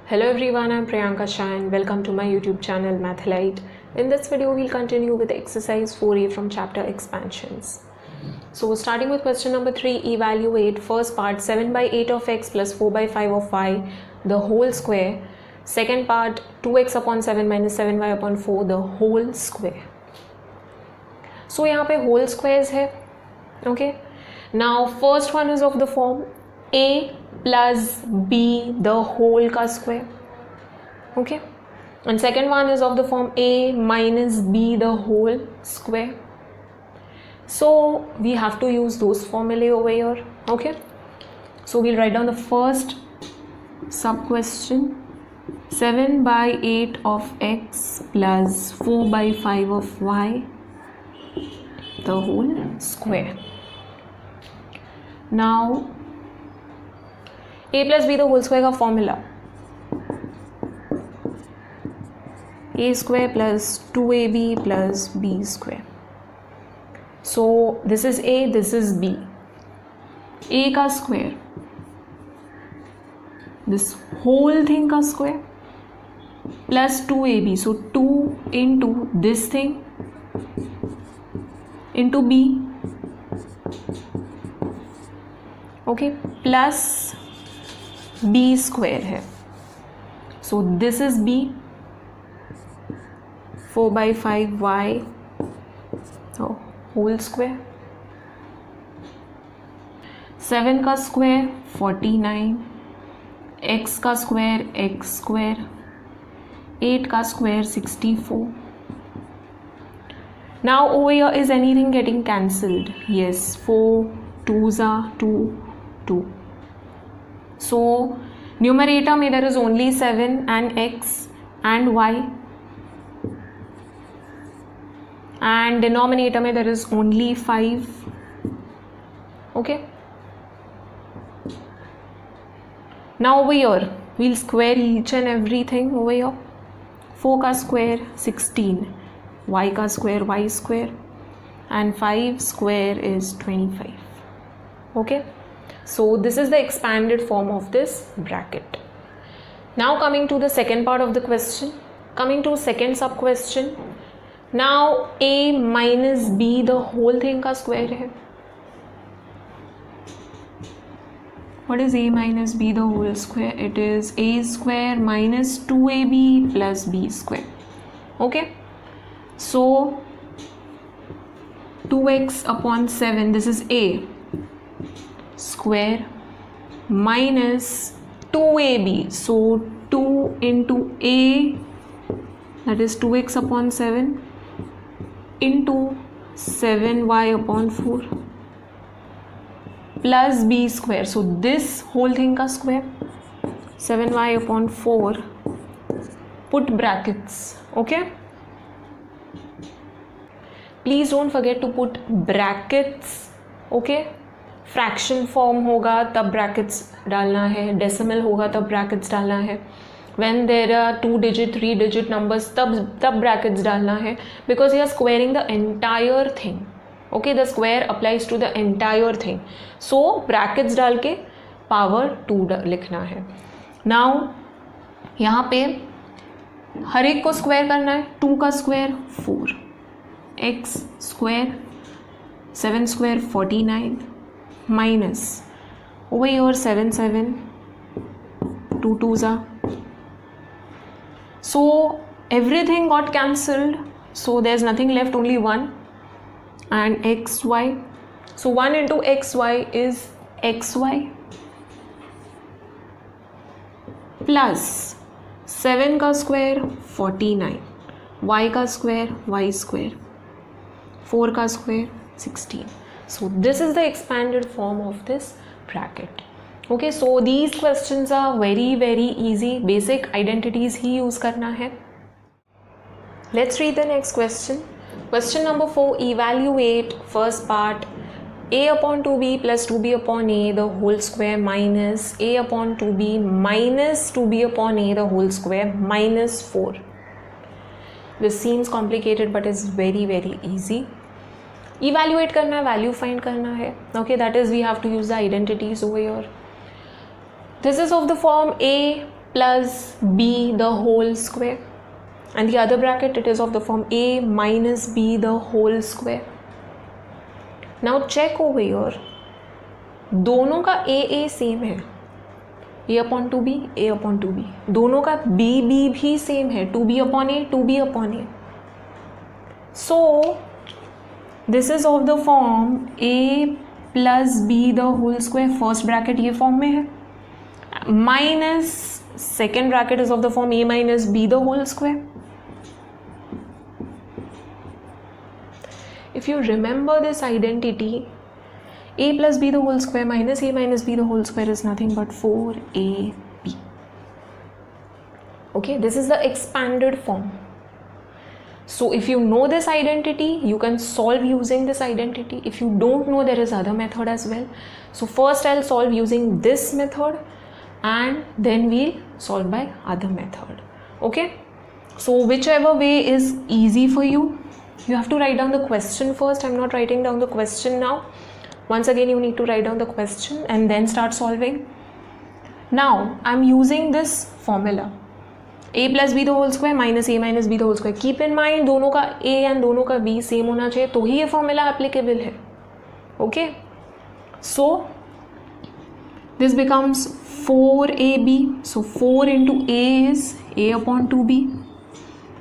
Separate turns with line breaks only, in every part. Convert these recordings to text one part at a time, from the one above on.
Hello everyone, I'm Priyanka Shah and welcome to my YouTube channel Mathlite. In this video, we'll continue with exercise 4a from chapter expansions. So starting with question number 3, evaluate first part 7 by 8 of x plus 4 by 5 of y the whole square. Second part 2x upon 7 minus 7y upon 4 the whole square. So यहाँ पे whole squares है. Okay. Now first one is of the form a plus b the whole का square. Okay. And second one is of the form a minus b the whole square. So we have to use those formulae over here. Okay. So we'll write down the first sub question. 7 by 8 of x plus 4 by 5 of y the whole square. Now a plus b the whole square का formula a square plus 2ab plus b square. So this is a, this is b. A का square, this whole thing का square plus 2ab, so 2 into this thing into b, okay, plus b square है. So this is b, 4 by 5 y so whole square. 7 का square 49, x का square x square, 8 का square 64. Now over here, is anything getting cancelled? Yes, 4 2s are 2 2. So numerator में there is only 7 and x and y, and denominator में there is only 5. Okay. Now over here we'll square each and everything over here. 4 का square 16, y का square y square, and 5 square is 25. Okay. So this is the expanded form of this bracket. Now coming to the second part of the question, coming to second sub question. Now a minus b the whole thing का square है. What is a minus b the whole square? It is a square minus 2ab plus b square. Okay. So 2x upon 7, this is a square minus 2ab, so 2 into a, that is 2x upon 7 into 7y upon 4 plus b square, so this whole thing ka square 7y upon 4, put brackets. Okay, please don't forget to put brackets. Okay, fraction form होगा तब brackets डालना है, decimal होगा तब brackets डालना है, when there are 2 digit 3 digit numbers तब brackets डालना है, because you are squaring the entire thing. Okay, the square applies to the entire thing, so brackets डाल के पावर 2 लिखना है. नाउ यहाँ पे हर एक को स्क्वायर करना है. 2 का square 4, x square 7 square 49 minus over here 7 7 2 2s are, so everything got cancelled, so there's nothing left, only 1 and xy, so 1 into xy is xy plus 7 का square 49, y का square y square, 4 का square 16. So this is the expanded form of this bracket. Okay, so these questions are very easy, basic identities he use करना है. Let's read the next question. Question number 4, evaluate first part a upon 2b plus 2b upon a the whole square minus a upon 2b minus 2b upon a the whole square minus 4. This seems complicated but is very easy. Evaluate करना है, value find करना है. Okay, that is we have to use the identities over here. This is of the form a plus b the whole square, and the other bracket it is of the form a minus b the whole square. Now check over here, दोनों का a same है, a upon 2b a upon 2b, दोनों का b भी same है, 2b upon a 2b upon a. So this is of the form a plus b the whole square, first bracket ये form में है, minus second bracket is of the form a minus b the whole square. If you remember this identity, a plus b the whole square minus a minus b the whole square is nothing but 4ab. Okay, this is the expanded form. So if you know this identity, you can solve using this identity. If you don't know, there is other method as well. So first I'll solve using this method and then we'll solve by other method. Okay, so whichever way is easy for you. You have to write down the question first. I'm not writing down the question now. Once again, you need to write down the question and then start solving. Now I'm using this formula, a plus b the whole square minus a minus b the whole square. Keep in mind, दोनों का a and दोनों का b same होना चाहिए, तो ही ये formula applicable है. Okay, so this becomes 4ab. So 4 into a is a upon 2b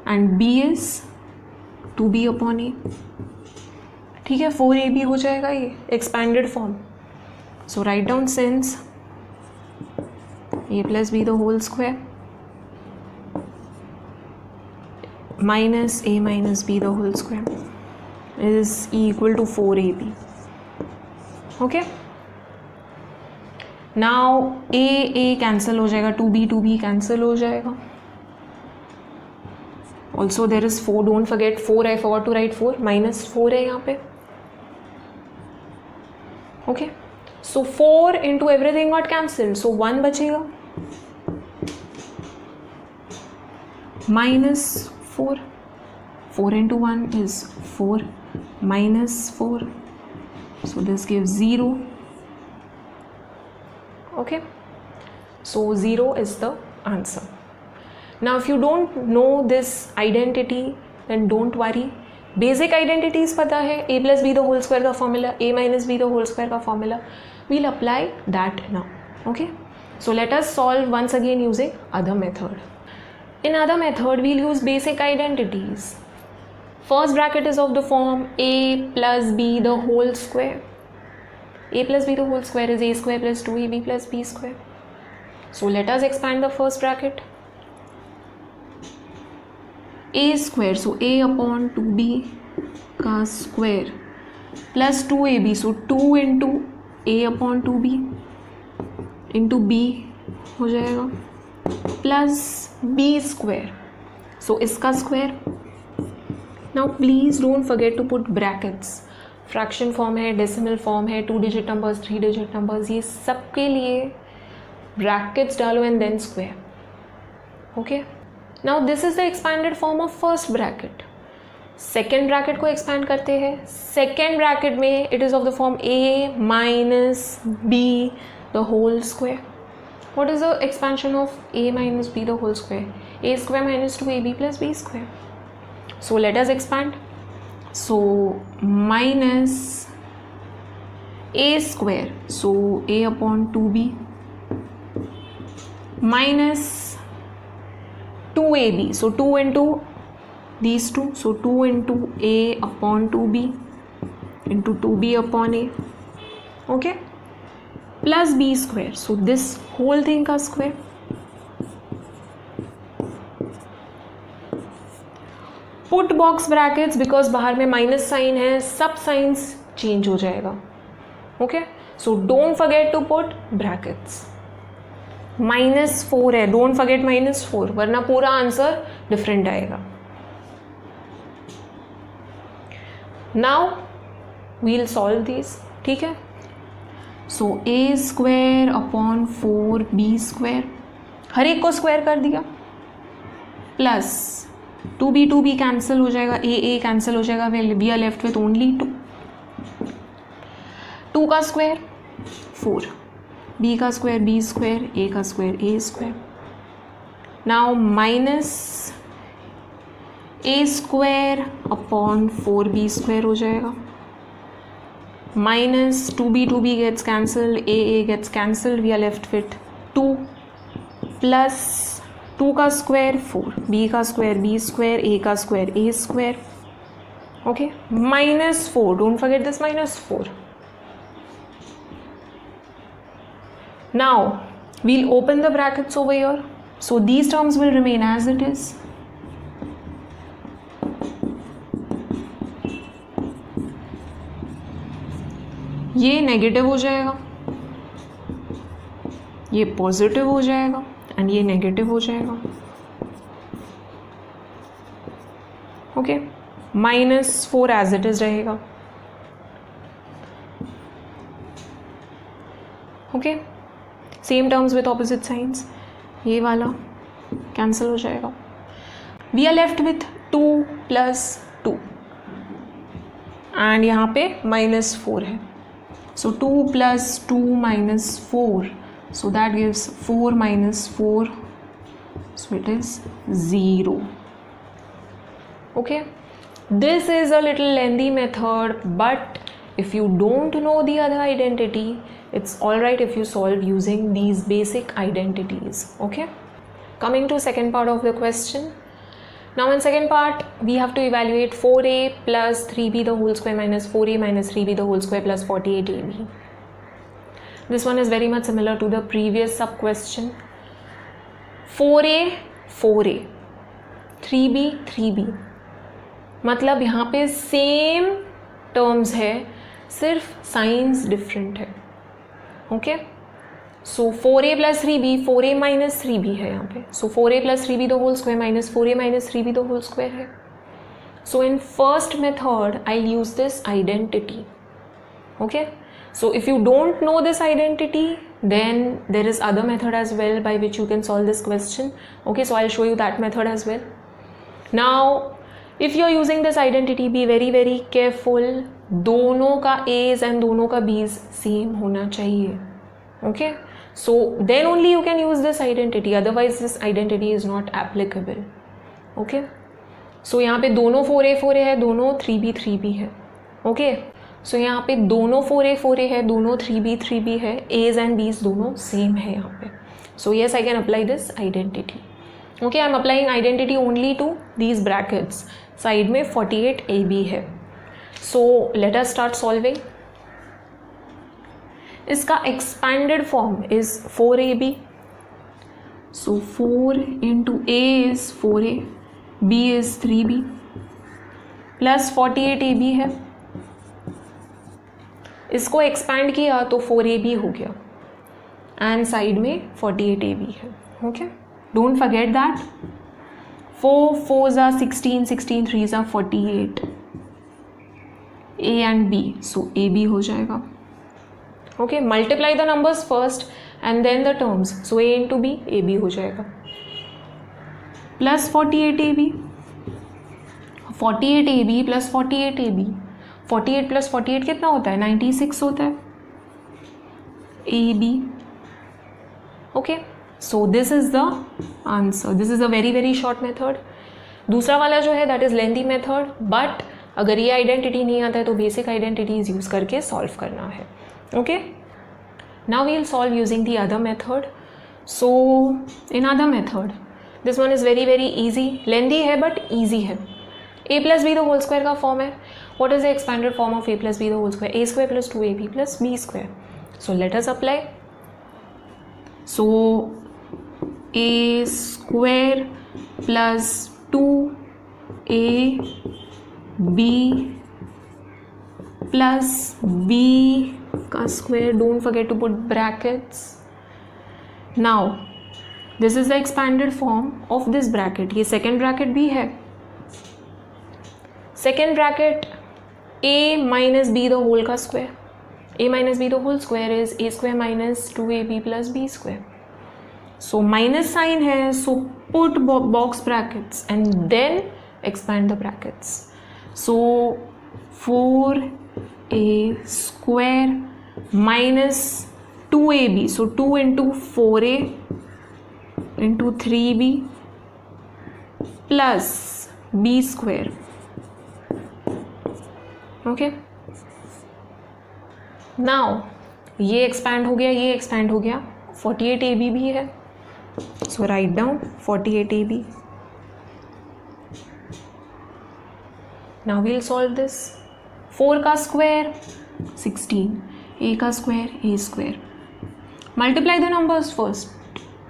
and b is 2b upon a. ठीक है, 4ab हो जाएगा ये expanded form. So write down since a plus b the whole square minus a minus b the whole square is equal to 4ab. Okay, now a cancel हो जाएगा, 2b cancel हो जाएगा. Also there is 4, don't forget 4, I forgot to write 4, minus 4 है यहाँ पे. Okay, so 4 into everything got cancelled, so 1 बचेगा, minus 4, 4 into 1 is 4, minus 4, so this gives 0. Okay, so 0 is the answer. Now if you don't know this identity, then don't worry. Basic identities पता है, a plus b the whole square का formula, a minus b the whole square का formula. We'll apply that now. Okay, so let us solve once again using other method. In other method, we'll use basic identities. First bracket is of the form a plus b the whole square. A plus b the whole square is a square plus 2ab plus b square. So let us expand the first bracket. a square, so a upon 2b का square plus 2ab, so 2 into a upon 2b into b हो जाएगा plus b square, so इसका square. Now please don't forget to put brackets. Fraction form है, decimal form है, 2 digit numbers, 3 digit numbers, ये सब के लिए ब्रैकेट्स डालो and then square. Okay, now this is the expanded form of first bracket. Second bracket को expand करते हैं. सेकेंड ब्रैकेट में it is of the form a minus b the whole square. What is the expansion of a minus b the whole square? a square minus 2ab plus b square. So let us expand. So minus a square, so a upon 2b minus 2ab, so 2 into these two, so 2 into a upon 2b into 2b upon a, okay, plus b square, so this whole thing का square. Put box brackets, because बाहर में minus sign है, सब science change हो जाएगा. Okay, so don't forget to put brackets. -4 है, don't forget -4, वरना पूरा आंसर डिफरेंट आएगा. Now we'll solve this. ठीक है, so a square upon 4b square, हर एक को स्क्वायर कर दिया, प्लस 2b कैंसिल हो जाएगा, a कैंसिल हो जाएगा, we are left with only 2. 2 का स्क्वायर 4, b का स्क्वायर b स्क्वायर, a का square a square. Now minus a square upon 4b² हो जाएगा, minus 2b gets cancelled, a gets cancelled, we are left with 2 plus 2 का square 4, b का square b², a का square a², okay, minus 4, don't forget this minus 4. Now we'll open the brackets over here, so these terms will remain as it is. ये negative हो जाएगा, ये positive हो जाएगा and ये negative हो जाएगा, ओके, -4 एज इट इज रहेगा, okay, same terms with opposite signs, ये वाला कैंसिल हो जाएगा, we are left with 2 + 2 and यहाँ पे -4 है, so 2 + 2 - 4, so that gives 4 - 4, so it is 0. Okay, this is a little lengthy method, but if you don't know the other identity, it's alright if you solve using these basic identities. Okay, coming to second part of the question. Now in second part we have to evaluate 4a plus 3b the whole square minus 4a minus 3b the whole square plus 48ab. This one is very much similar to the previous sub question. 4a 4a, 3b 3b, मतलब यहाँ पे same terms है, सिर्फ science different है, okay. सो 4a + 3b, 4a - 3b है यहाँ पे, सो 4a + 3b the whole square minus 4a - 3b the whole square है. So in first method I'll use this identity, okay. So if you don't know this identity, then there is other method as well by which you can solve this question, okay. So I'll show you that method as well. Now if you are using this identity, be very very careful, दोनों का a's and दोनों का b's same होना चाहिए, okay. So then only you can use this identity, otherwise this identity is not applicable, okay. So यहाँ पे दोनों 4a 4a है, दोनों 3b 3b है, okay. So यहाँ पे दोनों 4a 4a है, दोनों 3b 3b है, a's and b's दोनों सेम है यहाँ पे. So yes, I can apply this identity, okay. I'm applying identity only to these brackets. Side में 48ab है. So let us start solving. इसका expanded form is 4ab, so 4 into a is 4a, b is 3b plus 48ab है. इसको expand किया तो 4ab हो गया and side में 48ab है, okay. Don't forget that 4 4s are 16, 16 3s are 48, a and b, so ab हो जाएगा, okay. Multiply the numbers first and then the terms, so a into b, ab हो जाएगा, plus 48ab, 48ab plus 48ab, 48 plus 48 कितना होता है, 96 होता है, ab, okay. So this is the answer. This is a very very short method. दूसरा वाला जो है that is lengthy method, but अगर ये आइडेंटिटी नहीं आता है तो बेसिक आइडेंटिटीज यूज़ करके सॉल्व करना है, okay. Now we will solve using the other method. So in other method this one is very very easy, lengthy है बट ईजी है. a + b the whole square का form है. What is the expanded form of a + b the whole square, a² + 2ab + b². So let us apply. So a² + 2ab plus b का square, don't forget to put brackets. Now this is the expanded form of this bracket. ये second bracket भी है. Second bracket a minus b the whole का square. a minus b the whole square is a² minus 2ab plus b². So minus sign है, so put box brackets and then expand the brackets. So 4a² minus 2ab, so 2 into 4a into 3b plus b square. Okay, now ये expand हो गया, ये expand हो गया, 48ab भी है, so write down 48ab. Now we'll solve this. 4 का square 16, a का square a square. Multiply the numbers first.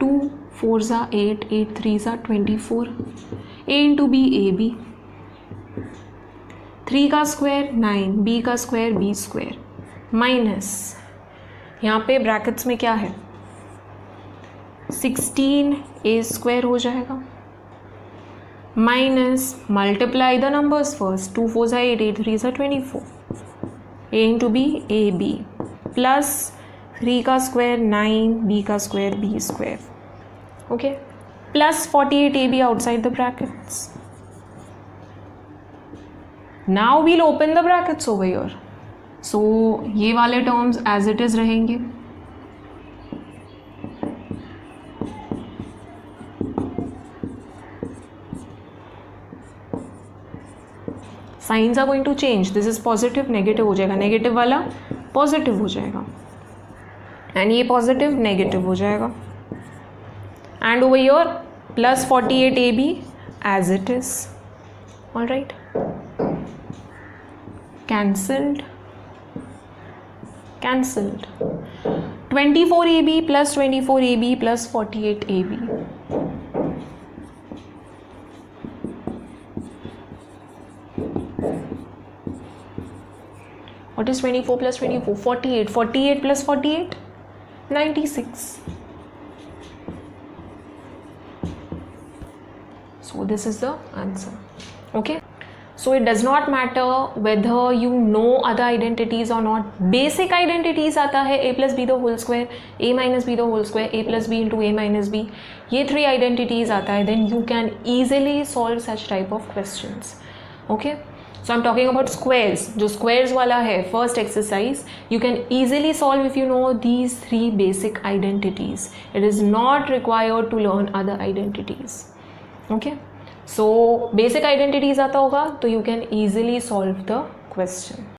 2 4s are 8, 8 3s are 24, a into b ab. 3 का स्क्वायर 9, b का स्क्वायर b स्क्वायर, माइनस यहाँ पे brackets में क्या है 16 a square हो जाएगा, minus multiply the numbers first. 2 4s are 8, 8 3s are 24, a into b ab, plus 3 का स्क्वायर 9, b का square b square. Okay, plus 48ab outside the brackets. Now we'll open the brackets over here. So ये वाले terms as it is रहेंगे. Signs are going to change. This is positive, negative हो जाएगा. Negative वाला positive हो जाएगा. And ये positive, negative हो जाएगा. And over here plus 48ab as it is. All right. Cancelled. 24ab plus 24ab plus 48ab. What is 24 plus 24? 48. 48 plus 48? 96. So this is the answer. Okay. So it does not matter whether you know other identities or not. Basic identities आता है a plus b the whole square, a minus b the whole square, a plus b into a minus b. ये 3 identities आता है. Then you can easily solve such type of questions. Okay. So I'm talking about squares. जो squares वाला है first exercise, you can easily solve if you know these 3 basic identities. It is not required to learn other identities. Okay. So basic identities आता होगा तो you can easily solve the question.